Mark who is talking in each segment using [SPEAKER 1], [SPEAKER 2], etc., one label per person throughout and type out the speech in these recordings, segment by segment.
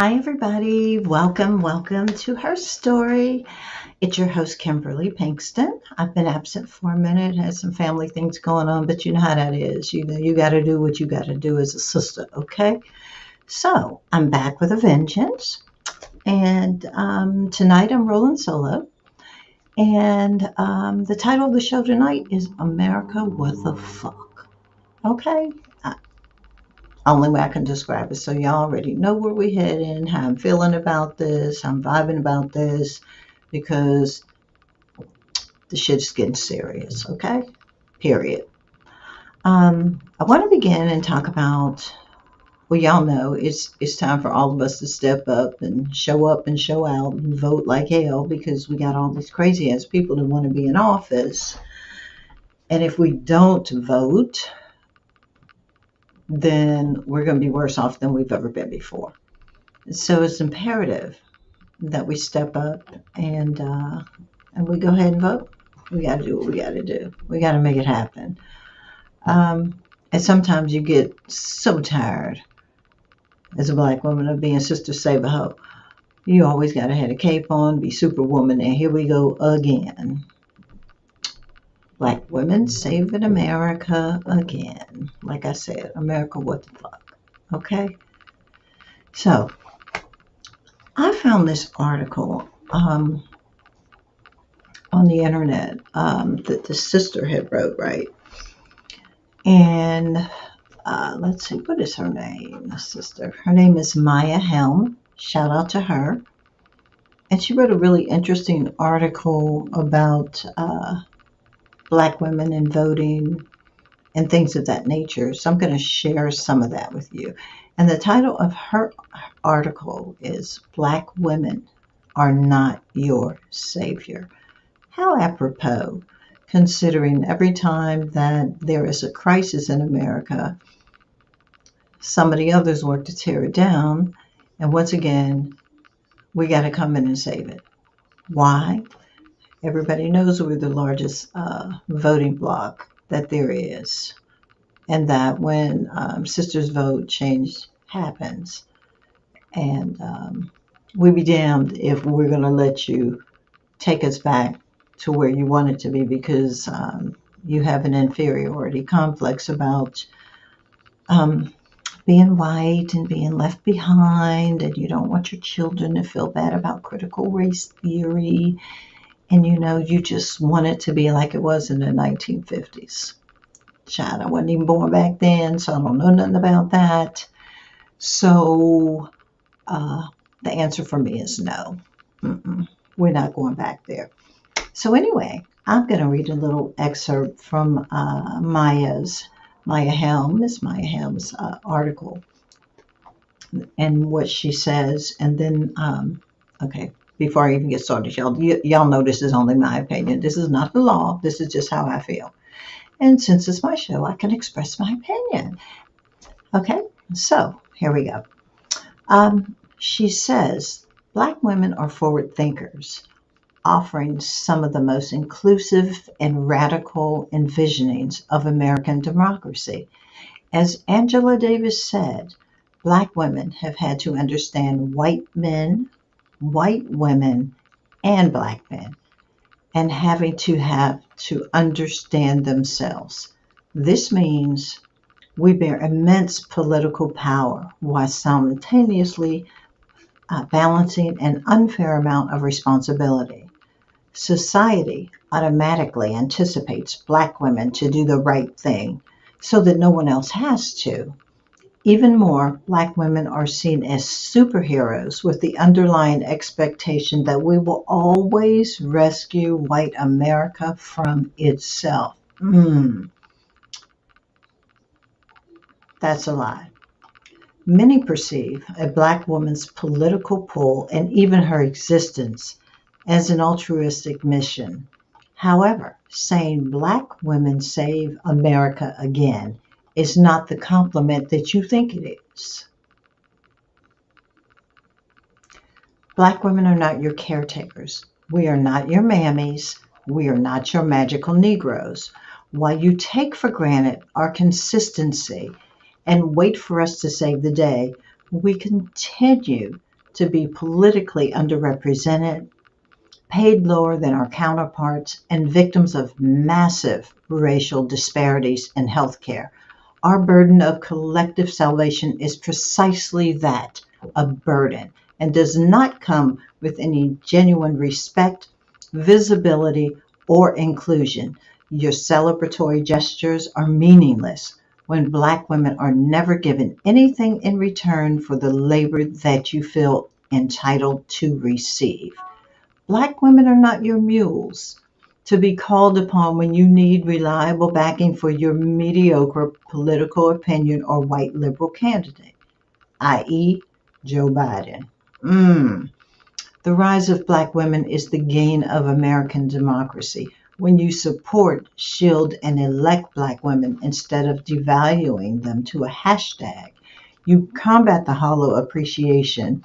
[SPEAKER 1] Hi, everybody. Welcome to Her Story. It's your host, Kimberly Pinkston. I've been absent for a minute, had some family things going on, but you know how that is. You got to do what you got to do as a sister, okay? So I'm back with a vengeance, and tonight I'm rolling solo. And the title of the show tonight is America, What the Fuck? Okay? Only way I can describe it. So y'all already know where we're heading, how I'm feeling about this, I'm vibing about this, because the shit's getting serious, okay? Period. I want to begin and talk about, well, y'all know it's time for all of us to step up and show out and vote like hell, because we got all these crazy ass people that want to be in office. And if we don't vote, then we're going to be worse off than we've ever been before. So it's imperative that we step up and we go ahead and vote. We got to do what we got to do. We got to make it happen. And sometimes you get so tired as a black woman of being Sister Save a Hoe. You always got to have a cape on, be Superwoman, and here we go again. Black women saving America again. Like I said, America, what the fuck? Okay? So, I found this article on the internet that the sister had wrote, right? And let's see, what is her name, the sister? Her name is Maya Helm. Shout out to her. And she wrote a really interesting article about black women and voting and things of that nature. So I'm going to share some of that with you. And the title of her article is Black Women Are Not Your Savior. How apropos, considering every time that there is a crisis in America, some of the others work to tear it down. And once again, we got to come in and save it. Why? Everybody knows we're the largest voting bloc that there is. And that when sisters vote, change happens. And we be damned if we're going to let you take us back to where you want it to be, because you have an inferiority complex about being white and being left behind, and you don't want your children to feel bad about critical race theory, and you just want it to be like it was in the 1950s. Child, I wasn't even born back then, so I don't know nothing about that. So the answer for me is no. We're not going back there. So anyway, I'm going to read a little excerpt from Maya Helm's article, and what she says. And then, okay, before I even get started, y'all know this is only my opinion. This is not the law. This is just how I feel. And since it's my show, I can express my opinion. Okay, so here we go. She says, Black women are forward thinkers, offering some of the most inclusive and radical envisionings of American democracy. As Angela Davis said, Black women have had to understand white men, white women, and Black men, and having to have to understand themselves. This means we bear immense political power while simultaneously balancing an unfair amount of responsibility. Society automatically anticipates Black women to do the right thing so that no one else has to. Even more, Black women are seen as superheroes with the underlying expectation that we will always rescue white America from itself. That's a lie. Many perceive a Black woman's political pull and even her existence as an altruistic mission. However, saying Black women save America again is not the compliment that you think it is. Black women are not your caretakers. We are not your mammies. We are not your magical Negroes. While you take for granted our consistency and wait for us to save the day, we continue to be politically underrepresented, paid lower than our counterparts, and victims of massive racial disparities in healthcare. Our burden of collective salvation is precisely that, a burden, and does not come with any genuine respect, visibility, or inclusion. Your celebratory gestures are meaningless when Black women are never given anything in return for the labor that you feel entitled to receive. Black women are not your mules to be called upon when you need reliable backing for your mediocre political opinion or white liberal candidate, i.e., Joe Biden. The rise of Black women is the gain of American democracy. When you support, shield, and elect Black women instead of devaluing them to a hashtag, you combat the hollow appreciation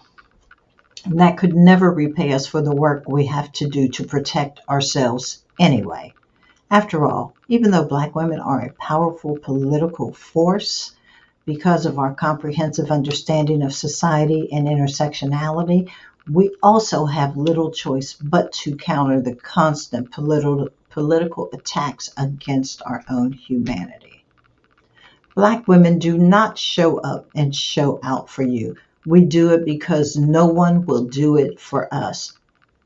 [SPEAKER 1] that could never repay us for the work we have to do to protect ourselves anyway. After all, even though Black women are a powerful political force because of our comprehensive understanding of society and intersectionality, we also have little choice but to counter the constant political attacks against our own humanity. Black women do not show up and show out for you. We do it because no one will do it for us,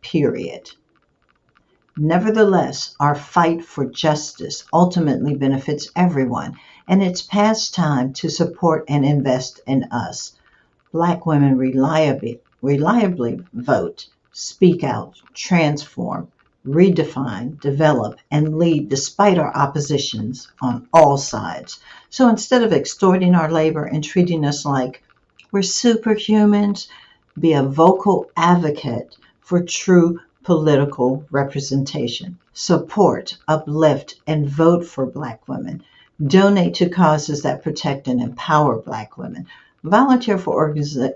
[SPEAKER 1] period. Nevertheless, our fight for justice ultimately benefits everyone, and it's past time to support and invest in us. Black women reliably vote, speak out, transform, redefine, develop, and lead despite our oppositions on all sides. So instead of extorting our labor and treating us like we're superhumans, be a vocal advocate for true political representation. Support, uplift, and vote for Black women. Donate to causes that protect and empower Black women. Volunteer for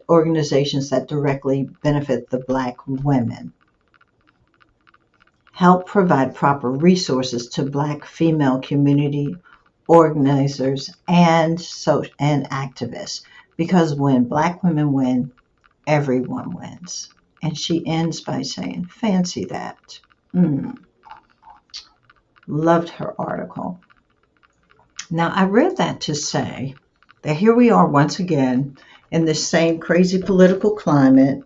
[SPEAKER 1] organizations that directly benefit the Black women. Help provide proper resources to Black female community organizers and activists. Because when Black women win, everyone wins. And she ends by saying, fancy that. Loved her article. Now, I read that to say that here we are once again in this same crazy political climate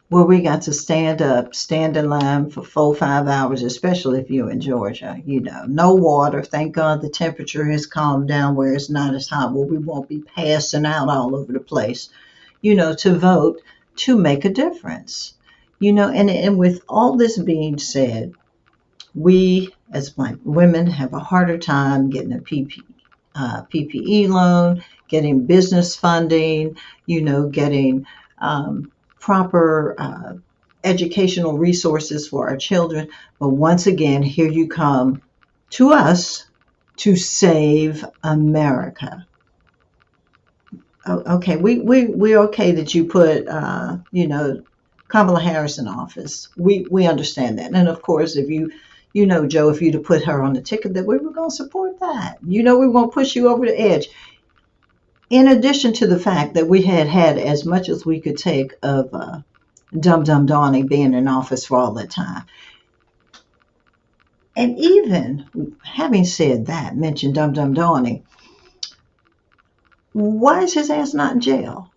[SPEAKER 1] where we got to stand in line for 4-5 hours, especially if you're in Georgia. No water. Thank God the temperature has calmed down where it's not as hot, where we won't be passing out all over the place, to vote to make a difference. And with all this being said, we as Black women have a harder time getting a PPE loan, getting business funding, getting proper educational resources for our children. But once again, here you come to us to save America. Okay, we're okay that you put, Kamala Harris in office. We understand that. And of course, if Joe, if you'd have put her on the ticket, that we were going to support that. We were going to push you over the edge. In addition to the fact that we had as much as we could take of Dum Dum Donnie being in office for all that time. And even having said that, mentioned Dum Dum Donnie, why is his ass not in jail?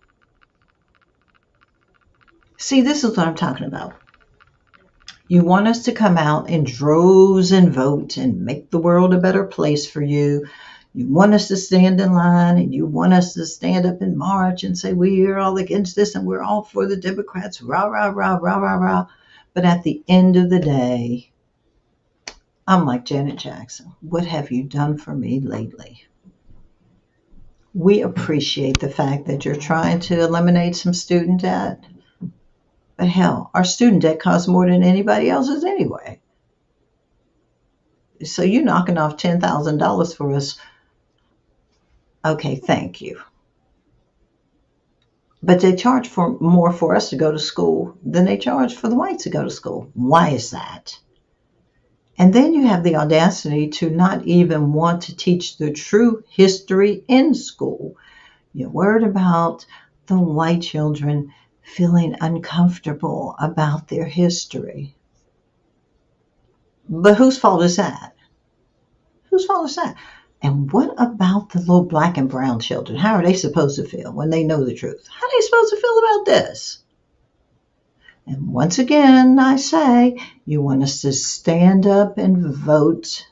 [SPEAKER 1] See, this is what I'm talking about. You want us to come out in droves and vote and make the world a better place for you. You want us to stand in line and you want us to stand up and march and say we're all against this and we're all for the Democrats, rah, rah, rah, rah, rah, rah. But at the end of the day, I'm like Janet Jackson. What have you done for me lately? We appreciate the fact that you're trying to eliminate some student debt. But hell, our student debt costs more than anybody else's anyway. So you knocking off $10,000 for us. Okay, thank you. But they charge for more for us to go to school than they charge for the whites to go to school. Why is that? And then you have the audacity to not even want to teach the true history in school. You're worried about the white children feeling uncomfortable about their history. But whose fault is that? Whose fault is that? And what about the little black and brown children? How are they supposed to feel when they know the truth? How are they supposed to feel about this? And once again, I say, you want us to stand up and vote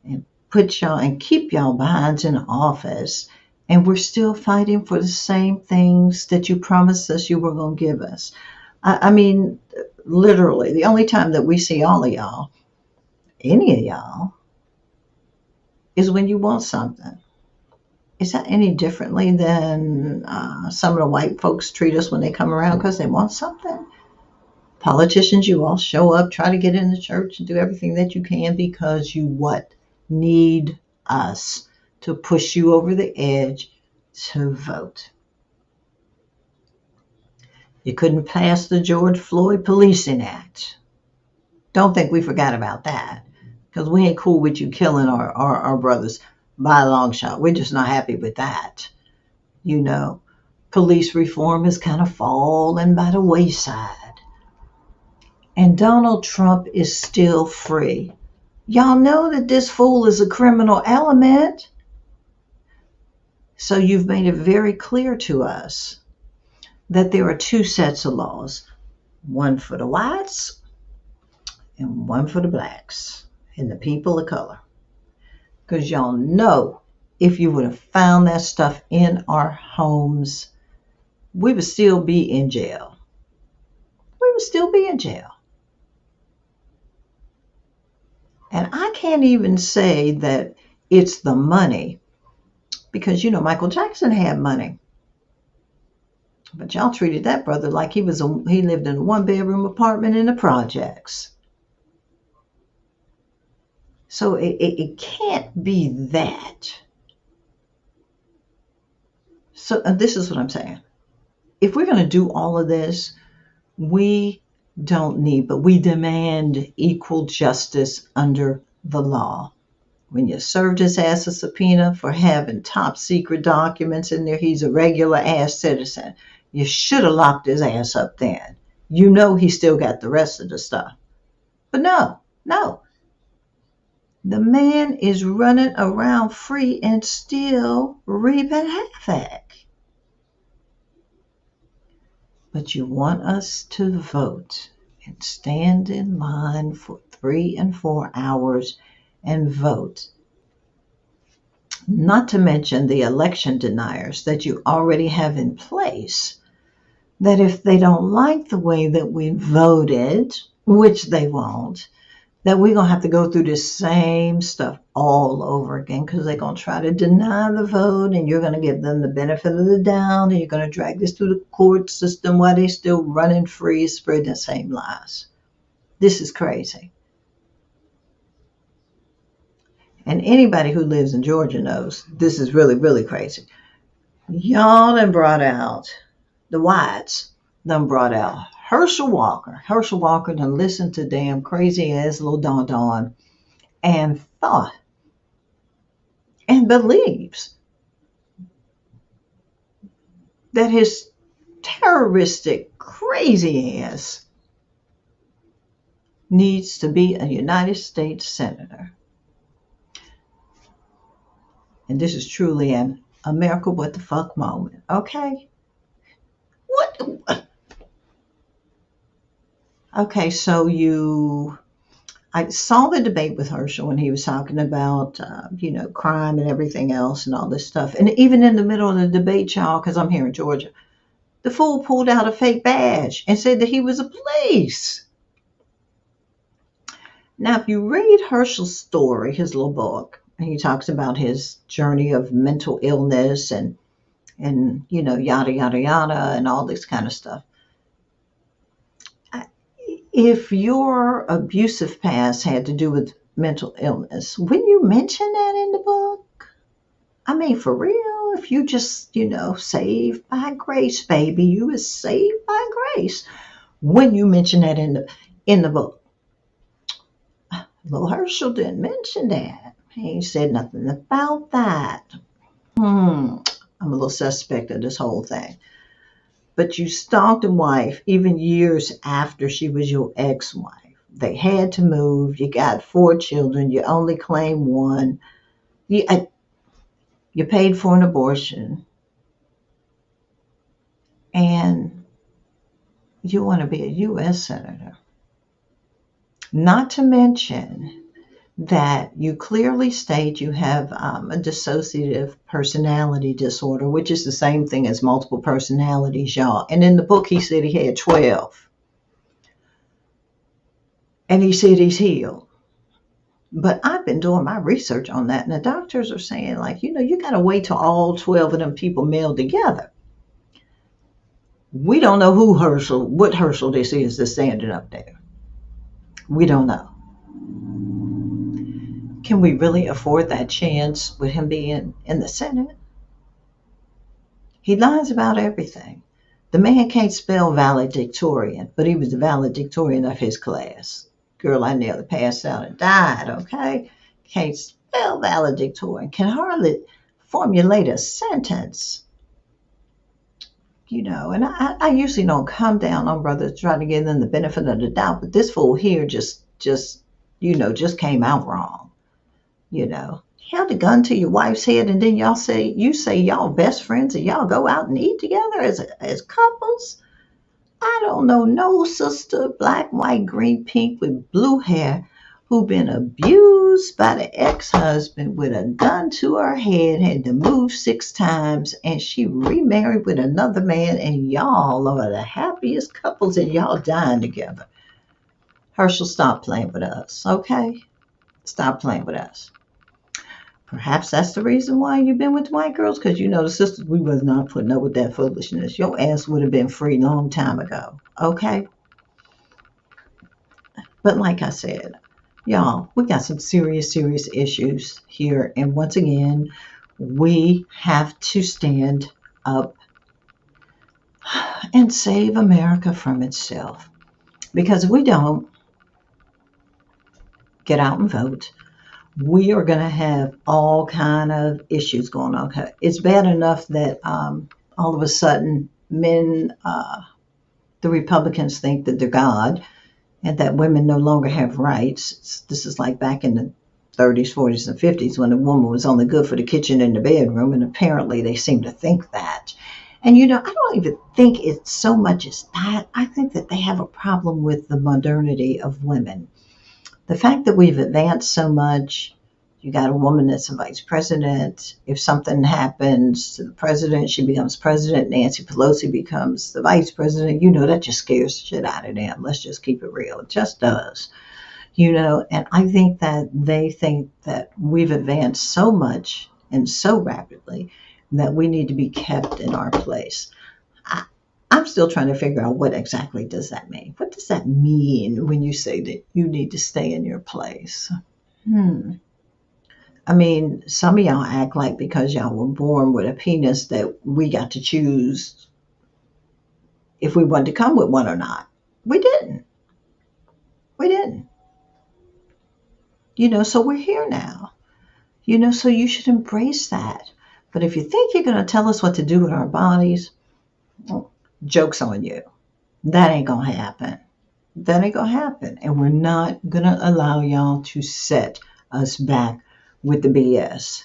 [SPEAKER 1] and put y'all and keep y'all behinds in office. And we're still fighting for the same things that you promised us you were going to give us. I mean, literally, the only time that we see all of y'all, any of y'all, is when you want something. Is that any differently than some of the white folks treat us when they come around because they want something? Politicians, you all show up, try to get in the church and do everything that you can because you what? Need us to push you over the edge to vote. You couldn't pass the George Floyd Policing Act. Don't think we forgot about that, because we ain't cool with you killing our brothers by a long shot. We're just not happy with that. You know, police reform is kind of falling by the wayside. And Donald Trump is still free. Y'all know that this fool is a criminal element. So you've made it very clear to us that there are two sets of laws, one for the whites and one for the blacks and the people of color. Because y'all know if you would have found that stuff in our homes, we would still be in jail. We would still be in jail. And I can't even say that it's the money, because, you know, Michael Jackson had money. But y'all treated that brother like he lived in a one-bedroom apartment in the projects. So it can't be that. So this is what I'm saying. If we're going to do all of this, we we demand equal justice under the law. When you served his ass a subpoena for having top secret documents in there, he's a regular ass citizen. You should have locked his ass up then. You know he still got the rest of the stuff. But no. The man is running around free and still reaping havoc. But you want us to vote and stand in line for 3 and 4 hours and vote. Not to mention the election deniers that you already have in place, that if they don't like the way that we voted, which they won't, that we're going to have to go through this same stuff all over again, because they're going to try to deny the vote, and you're going to give them the benefit of the doubt, and you're going to drag this through the court system while they're still running free, spreading the same lies. This is crazy. And anybody who lives in Georgia knows this is really, really crazy. Y'all done brought out, the whites done brought out Herschel Walker. Herschel Walker done listened to damn crazy ass little Don and thought and believes that his terroristic crazy ass needs to be a United States Senator. And this is truly an America what the fuck moment, okay? What? Okay, so I saw the debate with Herschel when he was talking about, crime and everything else and all this stuff. And even in the middle of the debate, y'all, because I'm here in Georgia, the fool pulled out a fake badge and said that he was a police. Now, if you read Herschel's story, his little book, and he talks about his journey of mental illness and yada, yada, yada, and all this kind of stuff. If your abusive past had to do with mental illness, wouldn't you mention that in the book? I mean, for real, if you just, saved by grace, baby, you was saved by grace. When you mention that in the book. Little Herschel didn't mention that. He said nothing about that. I'm a little suspect of this whole thing. But you stalked a wife even years after she was your ex-wife. They had to move. You got 4 children. You only claim one. You paid for an abortion. And you want to be a U.S. Senator. Not to mention that you clearly state you have a dissociative personality disorder, which is the same thing as multiple personalities, y'all. And in the book, he said he had 12. And he said he's healed. But I've been doing my research on that, and the doctors are saying, like, you got to wait till all 12 of them people meld together. We don't know what Herschel this is that's standing up there. We don't know. Can we really afford that chance with him being in the Senate? He lies about everything. The man can't spell valedictorian, but he was the valedictorian of his class. Girl, I nearly passed out and died, okay? Can't spell valedictorian, can hardly formulate a sentence. And I usually don't come down on brothers to try to give them the benefit of the doubt, but this fool here just came out wrong. Held a gun to your wife's head, and then you say y'all best friends and y'all go out and eat together as couples. I don't know no sister, black, white, green, pink, with blue hair, who been abused by the ex-husband with a gun to her head, had to move 6 times, and she remarried with another man, and y'all are the happiest couples, and y'all dying together. Herschel, stop playing with us, okay? Stop playing with us. Perhaps that's the reason why you've been with the white girls, because the sisters, we was not putting up with that foolishness. Your ass would have been free long time ago, okay? But like I said, y'all, we got some serious issues here. And once again, we have to stand up and save America from itself. Because if we don't get out and vote, we are going to have all kind of issues going on. It's bad enough that all of a sudden the Republicans think that they're God and that women no longer have rights. This is like back in the 30s, 40s, and 50s when a woman was only good for the kitchen and the bedroom, and apparently they seem to think that. And I don't even think it's so much as that. I think that they have a problem with the modernity of women. The fact that we've advanced so much, you got a woman that's a vice president. If something happens to the president, she becomes president. Nancy Pelosi becomes the vice president. That just scares the shit out of them. Let's just keep it real. It just does. And I think that they think that we've advanced so much and so rapidly that we need to be kept in our place. I'm still trying to figure out what exactly does that mean. What does that mean when you say that you need to stay in your place? I mean, some of y'all act like because y'all were born with a penis that we got to choose if we wanted to come with one or not. We didn't. So we're here now. So you should embrace that. But if you think you're going to tell us what to do with our bodies, well, joke's on you. That ain't going to happen. And we're not going to allow y'all to set us back with the BS.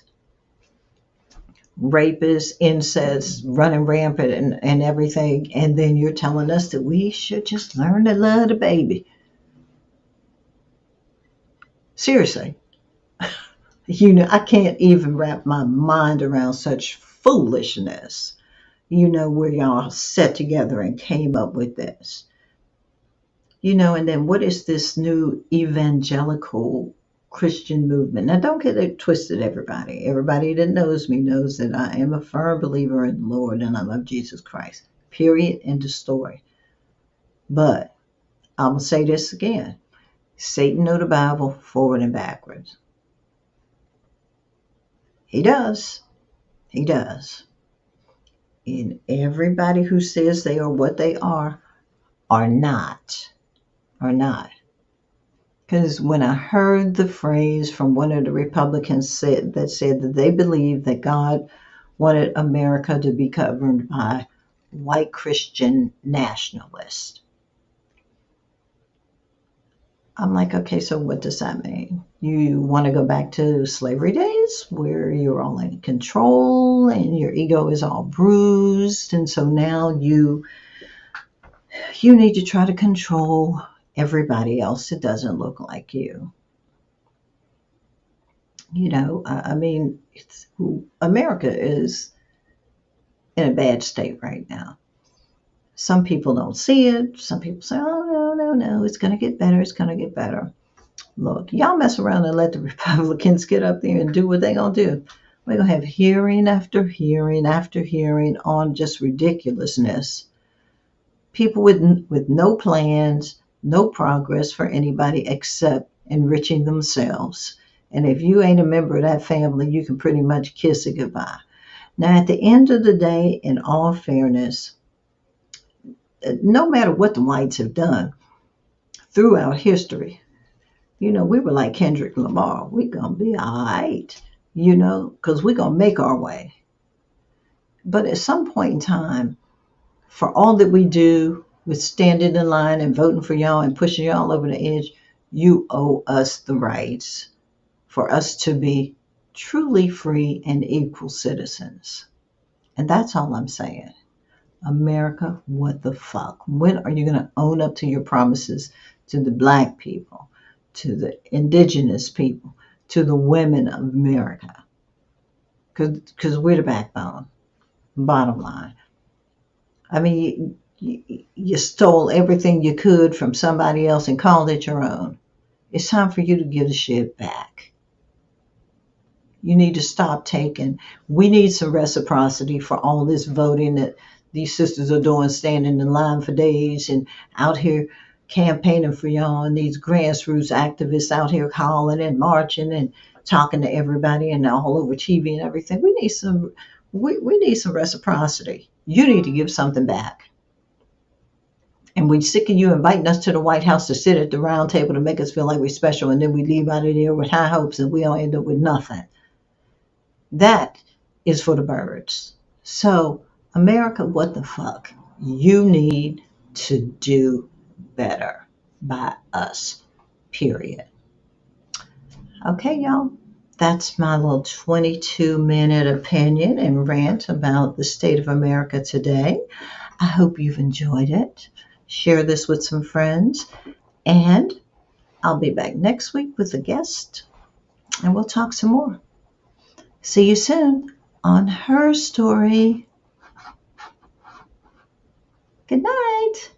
[SPEAKER 1] Rapists, incest, running rampant and everything. And then you're telling us that we should just learn to love the baby. Seriously. I can't even wrap my mind around such foolishness. Where y'all sat together and came up with this. And then what is this new evangelical Christian movement? Now, don't get it twisted, everybody. Everybody that knows me knows that I am a firm believer in the Lord and I love Jesus Christ. Period. End of story. But I'm going to say this again. Satan know the Bible forward and backwards. He does. And everybody who says they are what they are not. Because when I heard the phrase from one of the Republicans said that they believed that God wanted America to be governed by white Christian nationalist. I'm like, okay, so what does that mean? You want to go back to slavery days where you're all in control and your ego is all bruised, and so now you need to try to control everybody else that doesn't look like you. I mean, America is in a bad state right now. Some people don't see it. Some people say, oh, no, it's going to get better. It's going to get better. Look, y'all mess around and let the Republicans get up there and do what they're going to do. We're going to have hearing after hearing after hearing on just ridiculousness. People with no plans, no progress for anybody except enriching themselves. And if you ain't a member of that family, you can pretty much kiss it goodbye. Now, at the end of the day, in all fairness, no matter what the whites have done throughout history, we were like Kendrick Lamar. We're going to be all right, because we're going to make our way. But at some point in time, for all that we do with standing in line and voting for y'all and pushing y'all over the edge, you owe us the rights for us to be truly free and equal citizens. And that's all I'm saying. America, what the fuck? When are you going to own up to your promises to the black people, to the indigenous people, to the women of America? Because we're the backbone, bottom line. I mean, you stole everything you could from somebody else and called it your own. It's time for you to give the shit back. You need to stop taking. We need some reciprocity for all this voting that these sisters are doing, standing in line for days and out here campaigning for y'all, and these grassroots activists out here calling and marching and talking to everybody and all over TV and everything. We need some reciprocity. You need to give something back. And we're sick of you inviting us to the White House to sit at the round table to make us feel like we're special, and then we leave out of there with high hopes and we don't end up with nothing. That is for the birds. So, America, what the fuck? You need to do better by us, period. Okay, y'all. That's my little 22-minute opinion and rant about the state of America today. I hope you've enjoyed it. Share this with some friends. And I'll be back next week with a guest. And we'll talk some more. See you soon on Her Story. Good night.